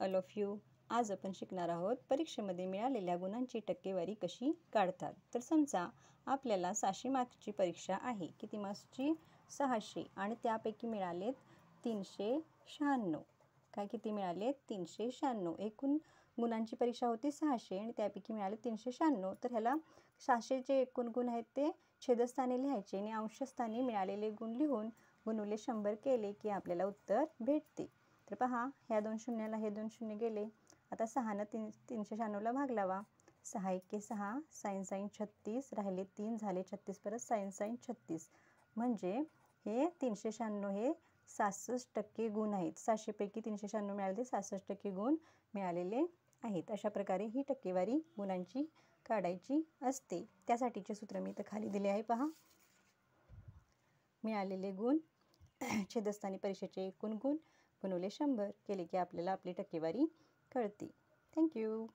All of you. आज आपण शिकणार आहोत परीक्षेमध्ये मिळालेल्या गुणांची टक्केवारी कशी काढतात. तर समजा आपल्याला 600 मार्क्सची परीक्षा आहे. किती मार्क्सची? 600. आणि त्यापैकी मिळालेत 396. काय किती मिळालेत? 396. एकूण गुणांची परीक्षा होती 600 आणि त्यापैकी मिळाले 396. तर ह्याला 600चे एकूण गुण आहेत ते छेदस्थानी लिहायचे आणि अंशस्थानी मिळालेले गुण लिहून गुणुले 100 केले की आपल्याला उत्तर भेटते. तर पहा, ह्या 2 शून्याला हे 2 शून्य गेले. आता 6नं 396ला भाग लावा. 6 एके 6, साइन साइन 36, राहिले 3 झाले 36, परत साइन साइन 36. म्हणजे हे 396 हे 66% गुण आहेत. 600 पैकी 396 मिळाले ते 66% गुण मिळालेले आहेत. अशा प्रकारे ही टक्केवारी गुणांची काढायची असते. त्यासाठीचे सूत्र मी इथं खाली दिले आहे पहा. मिळालेले गुण छेदस्थानी परीक्षेचे एकूण गुण गुणुले 100 केले की आपल्याला आपली टक्केवारी कळते. थँक्यू.